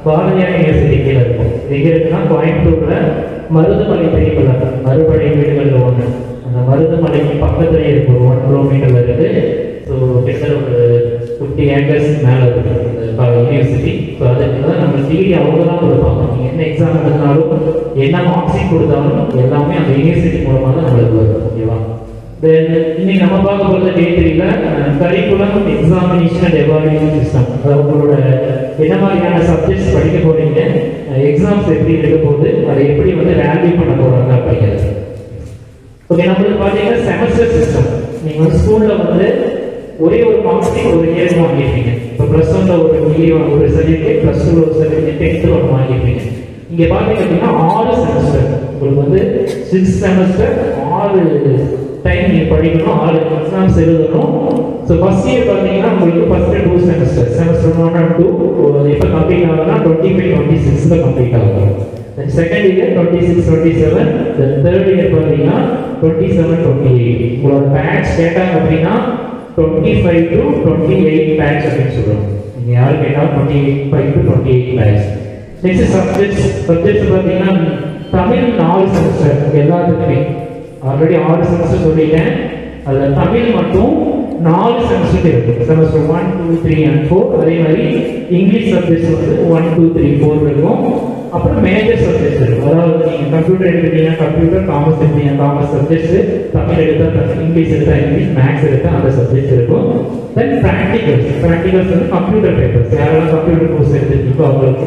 Bharathiyar university கீழே இருக்கும். எங்கே இருக்குன்னா கோயம்புத்தூர்ல மருதமலை தெரியுமில்ல, மறுபடை வீடுகளில் ஒன்று, அந்த மருதமலைக்கு பக்கத்துலேயே இருக்கு, 1 கிலோமீட்டர்ல இருக்கு. ஸோ கிட்டத்தட்ட ஒரு 50 ஏக்கர்ஸ் மேலே இருக்கு அந்த யூனிவர்சிட்டி. ஸோ அதுக்கு தான் நம்ம டிகிரி அவங்க தான் கொடுப்பாங்க. நீங்கள் என்ன எக்ஸாம் எழுதினாலும் என்ன மார்க்ஸிங் கொடுத்தாலும் எல்லாமே அந்த யூனிவர்சிட்டி மூலமாக தான் நம்மளுக்கு வரும். ஓகேவா? தென் இன்னைக்கு நம்ம பார்க்க போகிறது டே 3ல curriculum examination and evaluation system. அதாவது உங்களோட என்ன மாதிரியான சப்ஜெக்ட்ஸ் படிக்க போறீங்க, எக்ஸாம்ஸ் எப்படி எடுக்க போகுது, அதை எப்படி வந்து வேல்யூ பண்ண போறாங்க அப்படிங்கிறது. ஓகே, நம்மளுக்கு பார்த்தீங்கன்னா செமஸ்டர் சிஸ்டம். நீங்கள் வந்து ஸ்கூலில் வந்து ஒரே ஒரு மார்க்ஸிங் ஒரு இயருக்கு வாங்கியிருப்பீங்க. இப்போ ப்ளஸ் 1ல ஒரு சர்டிஃபிகேட், ப்ளஸ் 2ல ஒரு சர்டிஃபிகேட், 10th ஒன்று வாங்கியிருப்பீங்க. இங்கே பார்த்தீங்க அப்படின்னா 6 செமஸ்டர். உங்களுக்கு வந்து 6 செமஸ்டர், 6 டைம் நீங்கள் படிக்கணும், 6 எக்ஸாம்ஸ் எழுதணும். ஸோ ஃபர்ஸ்ட் இயர் பார்த்தீங்கன்னா உங்களுக்கு ஃபர்ஸ்ட் 2 செமஸ்டர், செமஸ்டர் 1 and 2 எப்போ கம்ப்ளீட் ஆகுதுன்னா 25-26 கம்ப்ளீட் ஆகும். Then second year 26-27, then third year பார்த்தீங்கன்னா 27-28. உங்களோட பேட்ச் கேட்டாங்க அப்படின்னா 25 to 28 பேட்ச் அப்படின்னு சொல்லுவோம். நீங்கள் யாரு கேட்டாலும் 25 to 28 பேட்ச். நெக்ஸ்ட் சப்ஜெக்ட்ஸ் பார்த்தீங்கன்னா தமிழ் 4 செமஸ்டர் எல்லாத்துக்குமே. ஆல்ரெடி 6 செமஸ்டர் சொல்லிட்டேன். அதில் தமிழ் மட்டும் 4 செமஸ்டர் இருக்கும். Semester 1, 2, 3 and 4. அதே மாதிரி இங்கிலீஷ் சப்ஜெக்ட்ஸ் வந்து 1, 2, 3, 4 இருக்கும். அப்புறம் மேஜர் சப்ஜெக்ட்ஸ் இருக்கும். அதாவது நீங்கள் கம்ப்யூட்டர் எடுத்துட்டீங்க, கம்ப்யூட்டர், காமர்ஸ் எடுத்தீங்க, காமர்ஸ் சப்ஜெக்ட்ஸ், தமிழ் எடுத்தால் தமிழ், இங்கிலீஷ் எடுத்தால் இங்கிலீஷ், மேக்ஸ் எடுத்தால் அந்த சப்ஜெக்ட்ஸ் இருக்கும். தென் ப்ராக்டிகல்ஸ் வந்து கம்ப்யூட்டர் பேப்பர்ஸ். யாரெல்லாம் கம்ப்யூட்டர் கோர்ஸ் எடுத்துருக்கீங்களோ அவங்களுக்கு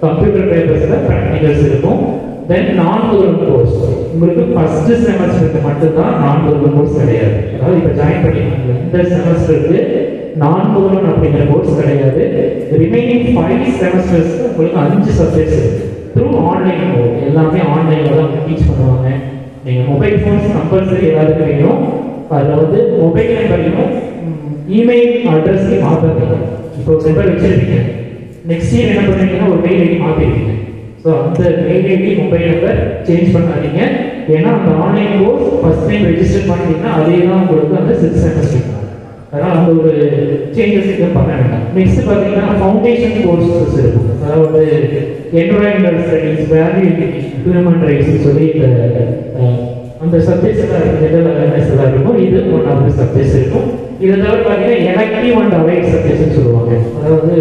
கம்ப்யூட்டர் பேப்பர்ஸில் ப்ராக்டிகல்ஸ் இருக்கும். தென் நான்-முதல்வன் கோர்ஸ். உங்களுக்கு ஃபர்ஸ்ட் செமஸ்டருக்கு மட்டும்தான் நான்-முதல்வன் கோர்ஸ் கிடையாது. அதாவது இப்போ ஜாயின் பண்ணிக்கலாம். இந்த செமஸ்டருக்கு நான்-முதல்வன் அப்படிங்கிற கோர்ஸ் கிடையாது. ரிமைனிங் 5 செமஸ்டர்ஸ் உங்களுக்கு 5 சப்ஜெக்ட்ஸ் இருக்கு. த்ரூ ஆன்லைன் மோட், எல்லாமே ஆன்லைனில் தான் டீச் பண்ணுவாங்க. நீங்கள் மொபைல் ஃபோன்ஸ் கம்பல்சரி எல்லாத்துக்கும் வேணும். அதில் வந்து மொபைல் நம்பரையும் இமெயில் அட்ரஸையும் மாற்றுறீங்க. இப்போ ஒரு நம்பர் வச்சிருக்கீங்க, நெக்ஸ்ட் இயர் என்ன பண்ணுறீங்கன்னா ஒரு மெயில் ஐடி மாற்றிருக்கீங்க. ஸோ அந்த mail ID mobile number change பண்ணாதீங்க. ஏன்னா அந்த online course first time register பண்ணிட்டீங்கன்னா அதே தான் உங்களுக்கு அந்த 6 செமஸ்டர். அதனால் அந்த ஒரு சேஞ்சஸ் எதுவும் பண்ண வேண்டாம். நெக்ஸ்ட் பார்த்தீங்கன்னா ஃபவுண்டேஷன் கோர்ஸஸ் இருக்கும். அதாவது environmental studies, value education, human rights சொல்லி அந்த சப்ஜெக்ட்ஸ் எல்லாம் இருக்கும், ஜெனரல் அவேர்னஸ் எல்லாம் இருக்கும். இது ஒன் ஆஃப் தி சப்ஜெக்ட்ஸ் இருக்கும். இதை தவிர பார்த்தீங்கன்னா எலக்டிவ் அண்ட் அலைட் சப்ஜெக்ட்ஸ் சொல்லுவாங்க. அதாவது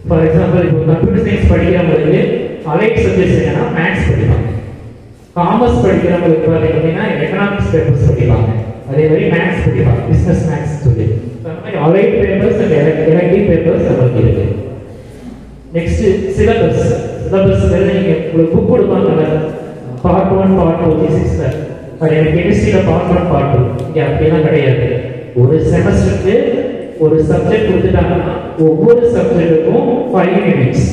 ஃபார் எக்ஸாம்பிள் இப்போ கம்ப்யூட்டர் சயின்ஸ் படிக்கிறவங்களுக்கு அலைட் சப்ஜெக்ட்ஸ் என்னன்னா மேக்ஸ் படிப்பாங்க. காமர்ஸ் படிக்கிறவங்களுக்கு பார்த்தீங்கன்னா எக்கனாமிக்ஸ் பேப்பர்ஸ் படிப்பாங்க. அதே மாதிரி மேக்ஸ் படிப்பாங்க, பிசினஸ் மேக்ஸ் சொல்லி. அந்த மாதிரி allied papers and elective papers நம்மளுக்கு இருக்கு. Next syllabus. நீங்கள் உங்களுக்கு புக் கொடுப்பாங்கல்ல, பார்ட் 1, பார்ட் 2, பிசிக்ஸ்ல, அதே கெமிஸ்ட்ரியில் பார்ட் 1, பார்ட் 2. இங்கே அப்படிலாம் கிடையாது. ஒரு செமஸ்டருக்கு ஒரு சப்ஜெக்ட் கொடுத்துட்டாங்கன்னா ஒவ்வொரு சப்ஜெக்ட்டுக்கும் 5 யூனிட்ஸ்.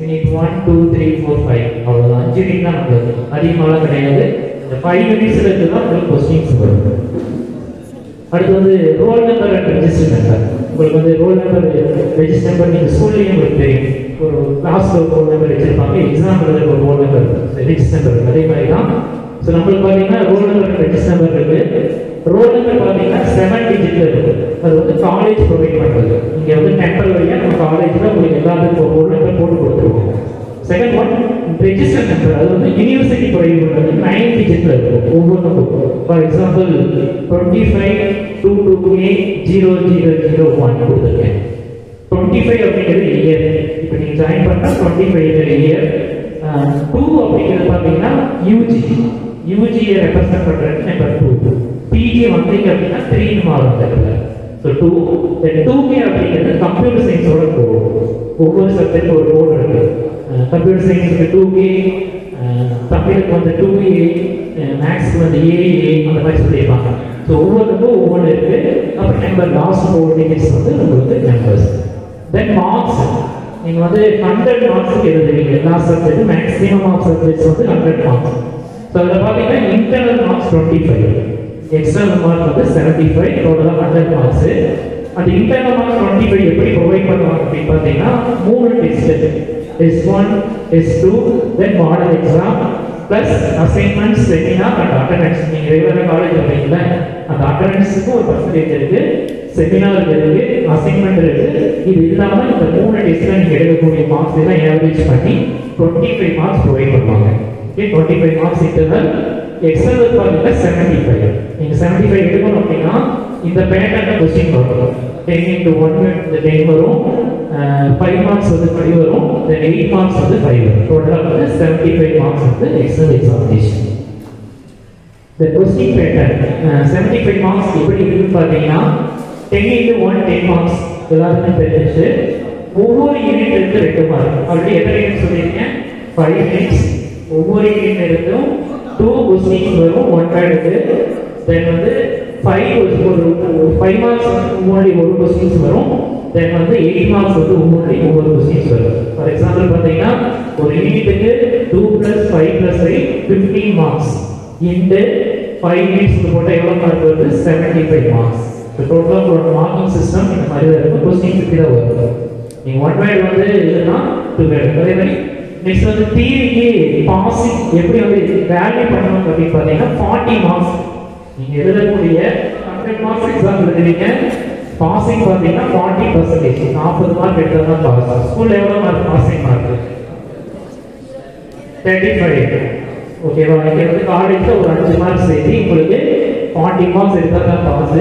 யூனிட் 1, 2, 3, 4, 5 அவ்வளோதான். 5 யூனிட் தான் நம்மளுக்கு, அதிகமாகலாம் கிடையாது. இந்த 5 யூனிட்ஸில் இருந்து தான் உங்களுக்கு கொஸ்டின்ஸ் வரும். அடுத்து வந்து roll number and register number. உங்களுக்கு வந்து ரோல் நம்பர் ரெஜிஸ்டர் நம்பர் நீங்கள் ஸ்கூல்லேயும் உங்களுக்கு தெரியும். ஒரு கிளாஸில் ஒரு ரோல் நம்பர் வச்சிருப்பாங்க, எக்ஸாம் எழுத ஒரு ரோல் நம்பர் ரெஜிஸ்டர் நம்பர் அதே மாதிரி தான். ஸோ நம்மளுக்கு பார்த்தீங்கன்னா roll number and register number இருக்கு. ரோல் நம்பர் பார்த்தீங்கன்னா 7 டிஜிட்ல இருக்கு. அது வந்து காலேஜ் ப்ரொவைட் பண்ணுறது. இங்கே வந்து டெம்பரரியாக நம்ம காலேஜில் உங்களுக்கு எல்லாத்துக்கும் ரோல் நம்பர் போட்டு கொடுத்துருவோம். Second one register number. அது வந்து யூனிவர்சிட்டி ப்ரொவைட் பண்ணுறது 9 டிஜிட்ல இருக்கும் ஒவ்வொன்றுக்கும். ஃபார் எக்ஸாம்பிள் 2522A0001 கொடுத்துருக்கேன். 25 அப்படிங்கிறது இயர். இப்போ நீங்கள் ஜாயின் பண்ணால் 25 இயர். 2 அப்படிங்கிறது பார்த்தீங்கன்னா யூஜியை ரெப்ரசென்ட் பண்ணுறது நம்பர் 2. பிஜி வந்தீங்க அப்படின்னா 3 மாறும் தெரியல. ஸோ 2K அப்படிங்கிறது கம்ப்யூட்டர் சயின்ஸோட கோடு. ஒவ்வொரு சப்ஜெக்ட் ஒரு கோடு இருக்கு. கம்ப்யூட்டர் சயின்ஸுக்கு 2K, தமிழுக்கு வந்து 2A, மேக்ஸ்க்கு வந்து AA அந்த மாதிரி சொல்லியிருப்பாங்க. ஸோ ஒவ்வொன்றுக்கும் ஒவ்வொன்று இருக்கு. அப்புறம் நம்பர் லாஸ்ட் 4 டிஜிட்ஸ் வந்து நம்மளுக்கு நம்பர்ஸ். தென் மார்க்ஸ். நீங்கள் வந்து 100 மார்க்ஸுக்கு எழுதுவீங்க. எல்லா சப்ஜெக்ட் மேக்ஸிமம் ஆஃப் சப்ஜெக்ட்ஸ் வந்து 100 மார்க்ஸ். ஸோ அதில் பார்த்தீங்கன்னா இன்டர்னல் மார்க்ஸ் 25, எக்ஸ்டர்னல் மார்க் வந்து 75, டோட்டலாக 100 மார்க்ஸ். அந்த இன்டர்னல் மார்க்ஸ் 25 எப்படி ப்ரொவைட் பண்ணுவாங்க அப்படின்னு பார்த்தீங்கன்னா 3 test, S1, S2, then model exam, plus assignment, seminar and attendance. நீங்க ரெகுலரா காலேஜ் வரீங்களா, அந்த அட்டெண்டன்ஸுக்கு ஒரு பர்சன்டேஜ் இருக்கு, செமினாருக்கு இருக்கு, அசைன்மெண்ட் இருக்கு. இது இல்லாம இந்த 3 டெஸ்ட்ல நீங்க எடுக்கக்கூடிய மார்க்ஸ் எல்லாம் ஆவரேஜ் பண்ணி 25 மார்க்ஸ் ப்ரொவைட் பண்ணுவாங்க. Okay, 25 marks internal. எக்ஸ்டர்னல் பாத்தீங்கன்னா 75. நீங்க 75 எடுக்கணும் அப்படின்னா இந்த பேட்டர்ன்ல क्वेश्चन வரும். 10 into 1 இந்த 10 வரும், 5 மார்க்ஸ் வந்து 5 வரும், then 8 மார்க்ஸ் வந்து 5 வரும். டோட்டலா வந்து 75 மார்க்ஸ் வந்து external examination. The question pattern 75 marks எப்படி இருக்குன்னு பாத்தீங்கன்னா 10 into 1 10 மார்க்ஸ் எல்லாருக்கும் தெரிஞ்சிச்சு. ஒவ்வொரு யூனிட்டுக்கு 2 மார்க். ஆல்ரெடி எத்தனை யூனிட் சொல்லியிருக்கேன்? 5 யூனிட்ஸ். ஒவ்வொரு யூனிட் இருக்கும் 2 क्वेश्चंस வரும் 1 வேர்டுக்கு. தென் வந்து 5 மார்க்ஸ் ஒவ்வொரு ஒரு क्वेश्चंस வரும். தென் வந்து 8 மார்க்ஸ் வந்து ஒவ்வொரு क्वेश्चंस வரும். ஃபார் எக்ஸாம்பிள் பாத்தீங்கன்னா ஒரு யூனிட்டுக்கு 2 + 5 + 3 15 மார்க்ஸ் இன்டு 5 யூனிட்ஸ் போட்டா எவ்வளவு மார்க் வருது? 75 மார்க்ஸ். டோட்டலா ஒரு மார்க்கிங் சிஸ்டம் இந்த மாதிரி தான் இருக்கும். क्वेश्चन 50 தான் வரும். நீங்க 1 வேர்ட் வந்து இதுனா 2 வேர்ட். அதே மாதிரி நெக்ஸ்ட் வந்து தியரிக்கு பாசிங் எப்படி வந்து வேல்யூ பண்ணணும் அப்படின்னு பாத்தீங்கன்னா 40 மார்க்ஸ். நீங்க எழுதக்கூடிய 100 மார்க்ஸ் எக்ஸாம் எழுதுவீங்க, பாசிங் பாத்தீங்கன்னா 40%. 40 மார்க் எடுத்தா தான் பாஸ். ஸ்கூல்ல எவ்வளவு மார்க் பாசிங் மார்க்? 35. ஓகேவா? இங்க வந்து காலேஜ்ல ஒரு 5 மார்க்ஸ் சேர்த்து உங்களுக்கு 40 மார்க்ஸ் எடுத்தா தான் பாஸ்.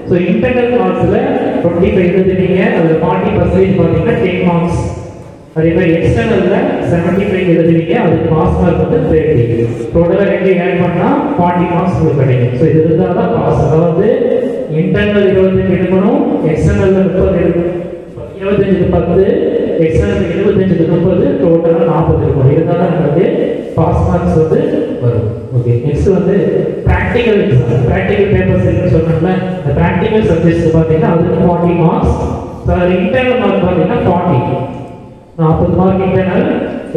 சோ இன்டர்னல் மார்க்ஸ்ல 25 எழுதுவீங்க, அதுல 40% பாத்தீங்கன்னா 10 மார்க்ஸ். அதே மாதிரி எக்ஸ்டர்னல்ல 75 எழுதுவீங்க, அதுக்கு பாஸ் மார்க் வந்து 30. டோட்டலா ரெண்டு ஆட் பண்ணா 40 மார்க்ஸ் உங்களுக்கு கிடைக்கும். சோ இது இருந்தா தான் பாஸ். அதாவது இன்டர்னல் 25 எடுக்கணும், எக்ஸ்டர்னல்ல 30 எடுக்கணும். 25க்கு 10, எக்ஸ்டர்னல் 75க்கு 30, டோட்டலா 40 இருக்கும். இருந்தா தான் நமக்கு பாஸ் மார்க்ஸ் வந்து வரும். ஓகே, நெக்ஸ்ட் வந்து பிராக்டிகல் எக்ஸாம். பிராக்டிகல் பேப்பர்ஸ் இருக்குன்னு சொன்னாங்கல, இந்த பிராக்டிகல் சப்ஜெக்ட்ஸ் பாத்தீங்கன்னா அதுக்கு 40 மார்க்ஸ். இன்டர்னல் மார்க் பாத்தீங்கன்னா 40 மார்க் இன்டர்னல்.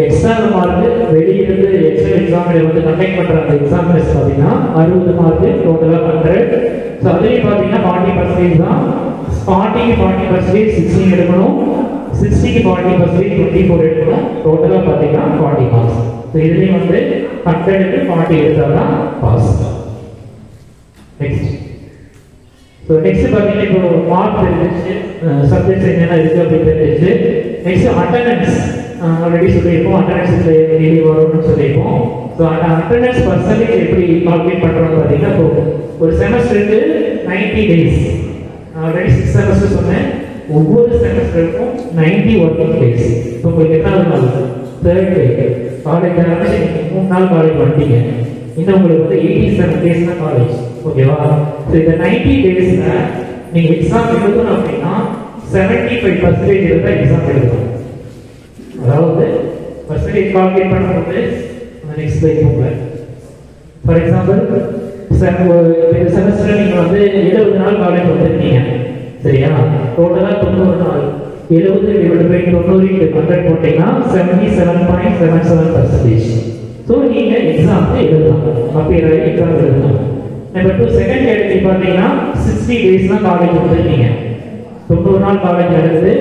எக்ஸ்டர்னல் மார்க் வெளியிருந்து எக்ஸ்டர்னல் எக்ஸாமினர் வந்து கண்டக்ட் பண்ற அந்த எக்ஸாமினர்ஸ் பாத்தீங்கன்னா 60 மார்க், டோட்டலா 100. சோ அதுலயும் பாத்தீங்கன்னா 40% தான். 40க்கு 40% 16 எடுக்கணும், 60க்கு 40% 24 எடுக்கணும். டோட்டலா பாத்தீங்கன்னா 40 மார்க்ஸ். சோ இதுலயும் வந்து 100க்கு 40 எடுத்தா தான் பாஸ். நெக்ஸ்ட் நெக்ஸ்ட் பாத்தீங்கன்னா இப்போ மார்க் தெரிஞ்சிச்சு, சப்ஜெக்ட்ஸ் என்னென்ன இருக்கு அப்படின்னு தெரிஞ்சிச்சு. நெக்ஸ்ட் அட்டெண்டன்ஸ் ஆல்ரெடி சொல்லியிருப்போம். அட்டெண்டன்ஸ் டெய்லி வரும்னு சொல்லியிருப்போம். ஸோ அந்த அட்டெண்டன்ஸ் பர்சன்டேஜ் எப்படி கால்குலேட் பண்ணுறோம்னு பார்த்தீங்கன்னா, இப்போ ஒரு செமஸ்டருக்கு 90 days. ஆல்ரெடி 6 செமஸ்டர் சொன்னேன். ஒவ்வொரு செமஸ்டருக்கும் 90 ஒர்க்கிங் டேஸ். இப்போ உங்களுக்கு எத்தனாவது நாள்? 3rd டே. காலேஜ் ஆரம்பிச்சு நீங்கள் 3 நாள் காலேஜ் வந்துட்டீங்க. இன்னும் உங்களுக்கு வந்து 87 days தான் காலேஜ். ஓகேவா? ஸோ இந்த 90 daysல நீங்கள் எக்ஸாம் எழுதணும் அப்படின்னா 75% இருந்தால் எக்ஸாம் எழுதணும். அதாவது பர்சன்டேஜ் கால்குலேட் பண்ணும்போது நெக்ஸ்ட் ஸ்லைட் போங்க. ஃபார் எக்ஸாம்பிள் இந்த செமஸ்டர் நீங்கள் வந்து 70 நாள் காலேஜ் வந்துருக்கீங்க, சரியா? டோட்டலாக 90 நாள். 70 × 90 × 100 போட்டீங்கன்னா 77.77%. ஸோ நீங்கள் எக்ஸாம் எழுதலாம், அப்போ எக்ஸாம் எழுதலாம். நம்பர் 2 செகண்ட் கேட்டகரி பார்த்தீங்கன்னா 60 days தான் காலேஜ் வந்துருக்கீங்க. 90 நாள் காலேஜ் நடக்குது,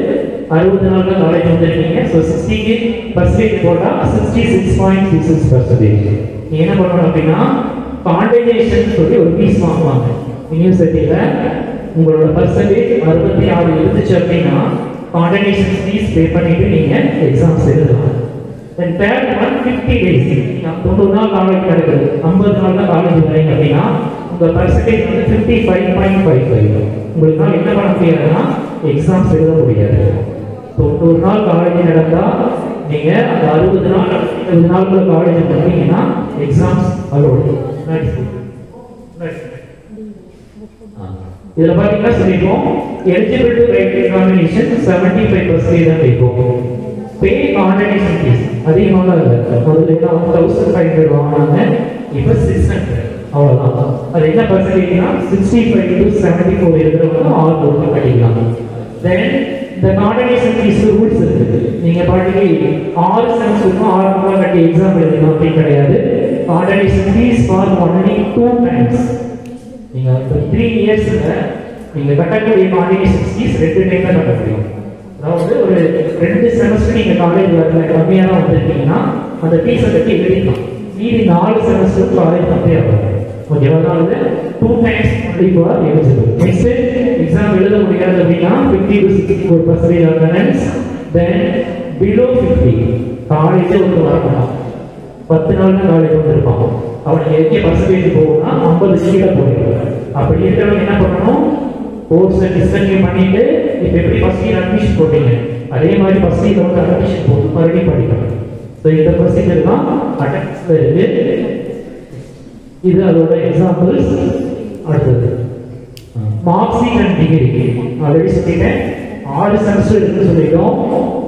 60 நாள் தான் காலேஜ் வந்துருக்கீங்க. ஸோ 60க்கு பர்சன்டேஜ் போட்டால் 66.66%. நீ என்ன பண்ணணும் அப்படின்னா காண்டனேஷன் சொல்லி ஒரு ஃபீஸ் வாங்குவாங்க யூனிவர்சிட்டியில். உங்களோட பர்சன்டேஜ் 66 இருந்துச்சு அப்படின்னா காண்டனேஷன் ஃபீஸ் பே பண்ணிட்டு நீங்கள் எக்ஸாம்ஸ் எழுதலாம். Then third one 50 days. 90 நாள் காலேஜ் நடக்குது, 50 நாள் தான் காலேஜ் வரீங்க அப்படின்னா உங்கள் பர்சன்டேஜ் வந்து 55.55. உங்களுக்கு என்ன பண்ண முடியாதுன்னா எக்ஸாம்ஸ் எழுத முடியாது. 90 நாள் காலேஜ் நடந்தால் நீங்கள் அந்த 60 நாள் 70 நாளுக்குள்ள காலேஜ் பண்ணீங்கன்னா எக்ஸாம்ஸ் அலோடு. இதில் பார்த்தீங்கன்னா சொல்லிப்போம் எலிஜிபிள் டு ரைட் எக்ஸாமினேஷன் 75% தான் இருக்கும். பே காண்டனேஷன் ஃபீஸ் அதிகமாக இல்லை. முதல்ல 1500 வாங்கினாங்க, இப்போ 600. அவ்வளோதான். அது என்ன பர்சன்டேஜ்னா 65 to 74 இருக்கிறவங்க 6 ரூபாய் கட்டிக்கலாம். தென் இந்த காண்டனேஷன் ஃபீஸ் ரூல்ஸ் இருக்குது. நீங்கள் பாட்டுக்கு 6 செமஸ்டருக்கும் 6 ரூபாய் கட்டி எக்ஸாம் எழுதணும் அப்படின்னு கிடையாது. காண்டனேஷன் ஃபீஸ் ஃபார் ஒன்லி 2 times. நீங்கள் இப்போ 3 இயர்ஸில் நீங்கள் கட்டக்கூடிய காண்டனேஷன் ஃபீஸ் 2 டைம் தான் கட்ட முடியும். அதாவது ஒரு 2 செமஸ்டர் நீங்கள் காலேஜ் வரல கம்மியாக தான் வந்துருக்கீங்கன்னா அந்த ஃபீஸை கட்டி எழுதிக்கலாம். மீதி 4 செமஸ்டர் காலேஜ் கம்ப்ளீட் ஆகும். ஓகேவா? அதனால 2 times only you are eligible. Next exam எழுத முடியாது அப்படின்னா 50 to 64% attendance. Then below 50 college வந்து வரணும். 10 நாள் தான் காலேஜ் வந்திருப்பான். அவனுக்கு எங்கே பர்சன்டேஜ் போகும்னா 50 கீழே போயிடும். அப்படி இருக்கிறவங்க என்ன பண்ணணும்? கோர்ஸை டிஸ்கன்டினியூ பண்ணிட்டு இப்போ எப்படி ஃபர்ஸ்ட் இயர் அட்மிஷன் போட்டீங்க அதே மாதிரி ஃபர்ஸ்ட் இயர் வந்து அட்மிஷன் போட்டு மறுபடியும் படிக்கணும். ஸோ இந்த ப்ரொசீஜர் தான் அட்டெண்டன்ஸ்ல இருக்கு. இது அதோட எக்ஸாம்பிள்ஸ். அடுத்தது mark sheet and degree. Already சொல்லிட்டேன் 6 செமஸ்டர் இருக்குன்னு சொல்லிட்டோம்.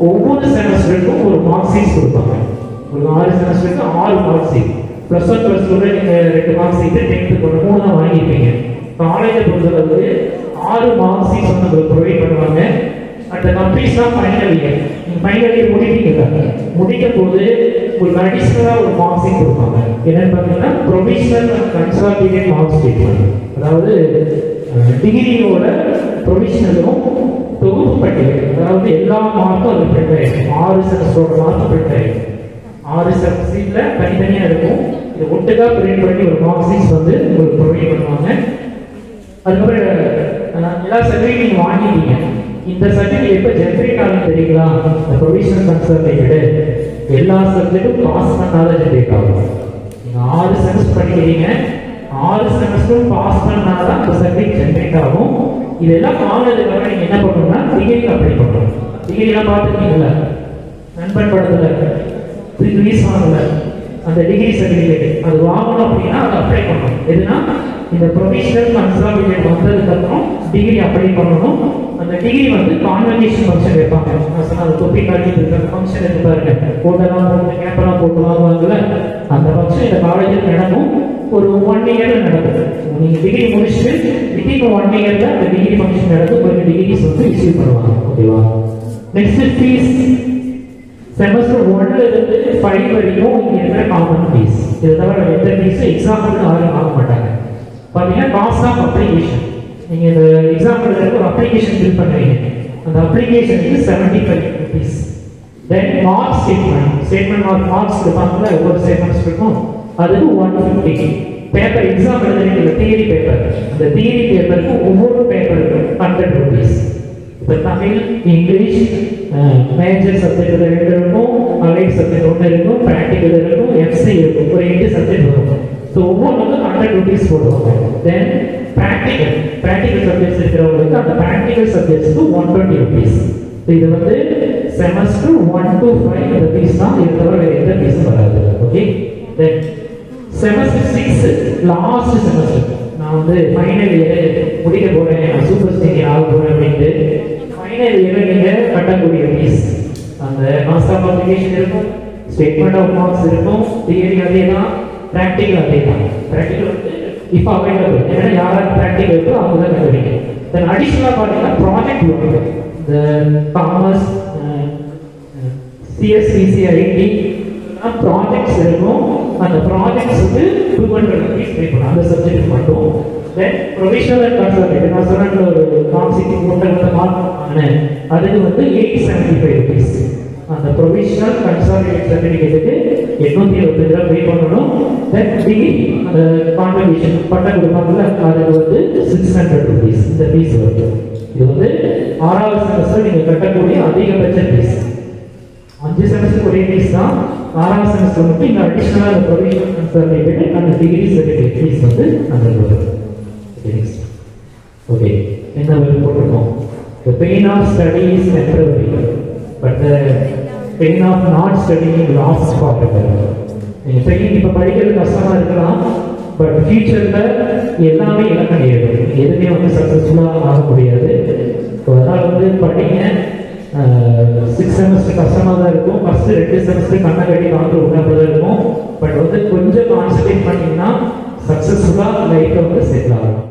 ஒவ்வொரு செமஸ்டருக்கும் ஒரு மார்க் ஷீட் கொடுப்பாங்க. ஒரு 6 செமஸ்டருக்கு 6 மார்க் ஷீட். +1 +2 நீங்க 2 மார்க் ஷீட் 10th கொண்டு 3 தான் வாங்கியிருப்பீங்க. காலேஜை பொறுத்தளவுக்கு 6 மார்க் ஷீட் வந்து உங்களுக்கு ப்ரொவைட் பண்ணுவாங்க. அந்த கம்ப்ளீட் தான் ஃபைனல் இயர். நீங்க ஃபைனல் இயர் முடிப்பீங்க. முடிக்கும் போது உங்களுக்கு அடிஷனலா ஒரு மார்க் ஷீட் கொடுப்பாங்க. என்னன்னு பார்த்தீங்கன்னா provisional and consolidated mark statement. அதாவது டிகிரியோட ப்ரொவிஷனலும் தொகுப்பு பட்டியல். அதாவது எல்லா மார்க்கும் அது பிரிண்ட் ஆயிருக்கும். 6 செமஸ்டரோட மார்க் பிரிண்ட் ஆயிருக்கும். 6 செமஸ்டர்ல தனித்தனியா இருக்கும். இது ஒட்டுக்கா பிரிண்ட் பண்ணி ஒரு மார்க் ஷீட் வந்து உங்களுக்கு ப்ரொவைட் பண்ணுவாங்க. அதுக்கப்புறம் எல்லா சர்டிஃபிகேட் நீங்க வாங்கிட்டீங்க. இந்த சர்டிஃபிகேட் எப்போ ஜெனரேட் ஆகும் தெரியுங்களா? ப்ரொவிஷனல் கன்சர்வேட்டட் எல்லா சப்ஜெக்டும் பாஸ் பண்ணாத ஜெனரேட் ஆகும். நீங்க 6 செமஸ்டர் படிக்கிறீங்க. 6 செமஸ்டரும் பாஸ் பண்ணாதான் அந்த சர்டிஃபிகேட் ஜெனரேட் ஆகும். இதெல்லாம் வாங்கினதுக்கு அப்புறம் நீங்க என்ன பண்ணணும்னா டிகிரி அப்ளை பண்ணணும். டிகிரிலாம் பார்த்துருக்கீங்களா? நண்பன் படத்துல ரிலீஸ் ஆகல அந்த டிகிரி சர்டிஃபிகேட் அது வாங்கணும் அப்படின்னா அதை அப்ளை பண்ணணும். எதுனா இந்த ப்ரொவிஷனல் கன்சாலிடேட் வந்ததுக்கு அப்புறம் டிகிரி அப்ளை பண்ணணும். அந்த டிகிரி வந்து கான்வெகேஷன் ஃபங்க்ஷன் வைப்பாங்க. நான் சொன்ன தொப்பி காட்டி ஃபங்க்ஷன் இருக்கு பாருங்க. போட்டெல்லாம் போட்டு கேப்பெல்லாம் போட்டு வாங்குவாங்கல்ல அந்த ஃபங்க்ஷன் இந்த காலேஜில் நடக்கும். ஒரு 1 இயர்ல நடக்கும். நீங்க டிகிரி முடிச்சுட்டு வித்தின் 1 இயர்ல அந்த டிகிரி ஃபங்க்ஷன் நடக்கும். உங்களுக்கு டிகிரிஸ் வந்து இஷ்யூ பண்ணுவாங்க. ஓகேவா? Next fees. செமஸ்டர் 1ல இருந்து 5 வரைக்கும் இங்க இருக்கிற காமன் ஃபீஸ். இதை தவிர எந்த ஃபீஸும் எக்ஸாம்பிள் யாரும் வாங்க மாட்டாங்க. பார்த்தீங்கன்னா காஸ்ட் ஆஃப் அப்ளிகேஷன். நீங்க இந்த எக்ஸாம்பிள் ஒரு அப்ளிகேஷன் ஃபில் பண்ணுவீங்க. அந்த அப்ளிகேஷனுக்கு 75 rupees. தென் மார்க் ஸ்டேட்மெண்ட் மார்க்ஸ் கொடுப்பாங்கல்ல ஒவ்வொரு ஸ்டேட்மெண்ட்ஸ் இருக்கும். அதுக்கு 150. பேப்பர் எக்ஸாம் எழுதுறீங்க தியரி பேப்பர். அந்த தியரி பேப்பருக்கு ஒவ்வொரு பேப்பருக்கும் 100 rupees. இப்போ தமிழ் இங்கிலீஷ் மேஜர் சப்ஜெக்ட் 2 இருக்கும். அலைட் சப்ஜெக்ட் 1 இருக்கும். ப்ராக்டிக்கல் இருக்கும். எஃப்சி இருக்கும். ஒரு 8 சப்ஜெக்ட் வரும். ஸோ ஒவ்வொன்றுக்கும் 100 rupees போடுவாங்க. தென் ப்ராக்டிக்கல் சப்ஜெக்ட்ஸ் இருக்கிறவங்களுக்கு அந்த ப்ராக்டிக்கல் சப்ஜெக்ட்ஸ்க்கு 120 rupees. இது வந்து செமஸ்டர் 1 to 5 இந்த ஃபீஸ் தான். இது தவிர வேறு எந்த ஃபீஸும் வராது. ஓகே. தென் செமஸ்டர் 6 லாஸ்ட் செமஸ்டர். நான் வந்து ஃபைனல் இயர் முடிக்க போறேன், நான் சூப்பர் சீனியர் ஆக போறேன் அப்படின்ட்டு ஃபைனல் இயர் நீங்க கட்டக்கூடிய ஃபீஸ் அந்த காஸ்ட் ஆஃப் அப்ளிகேஷன் இருக்கும். ஸ்டேட்மெண்ட் ஆஃப் மார்க்ஸ் இருக்கும். தியரி அதே தான். ப்ராக்டிக்கல் அதே தான். ப்ராக்டிக்கல் வந்து இப்போ அவைலபிள். ஏன்னா யாராவது ப்ராக்டிக்கல் இருக்கோ அவங்க தான் கண்டுபிடிங்க. தென் அடிஷனலாக பார்த்தீங்கன்னா ப்ராஜெக்ட் ஒர்க். இந்த காமர்ஸ் சிஎஸ்சிசி ஐடி ப்ராஜெக்ட்ஸ் இருக்கும். அந்த ப்ராஜெக்ட்ஸுக்கு 200 rupees பே பண்ணணும் அந்த சப்ஜெக்ட் மட்டும். தென் ப்ரொவிஷனல் அண்ட் கன்சல்டேட் நான் சொன்ன ஒரு கான்செப்ட் போட்ட மார்க் அதுக்கு வந்து 875 rupees. அந்த ப்ரொவிஷனல் கன்சாலிடேட் சர்டிஃபிகேட்டுக்கு 875 ரூபாய் பே பண்ணணும். தென் டிகிரி அந்த கான்வெகேஷன் பட்டம் கொடுப்பாங்கல்ல அதுக்கு வந்து 600 rupees இந்த ஃபீஸ் வருது. இது வந்து 6வது செமஸ்டர் நீங்க கட்டக்கூடிய அதிகபட்ச ஃபீஸ். 5 செமஸ்டர் ஒரே ஃபீஸ் தான். 6வது செமஸ்டர் மட்டும் இந்த அடிஷனலா அந்த ப்ரொவிஷனல் கன்சாலிடேட் அந்த டிகிரி சர்டிஃபிகேட் ஃபீஸ் வந்து அந்த வருது. ஓகே. என்ன வேலை போட்டிருக்கோம்? The pain of study is temporary, but the pain of not studying lasts forever. நீங்க பெயின் இப்ப படிக்கிறது கஷ்டமா இருக்கலாம், பட் ஃபியூச்சர்ல எல்லாமே இழக்க நேரிடும். எதுவுமே வந்து சக்சஸ்ஃபுல்லா ஆக முடியாது. அதனால வந்து படிங்க. 6 செமஸ்டர் கஷ்டமா தான் இருக்கும். ஃபர்ஸ்ட் 2 செமஸ்டர் கண்ணை கட்டி காத்து உண்டாதான் இருக்கும். பட் வந்து கொஞ்சம் கான்சன்ட்ரேட் பண்ணீங்கன்னா சக்சஸ்ஃபுல்லா லைஃப்ல வந்து செட்டில் ஆகும்.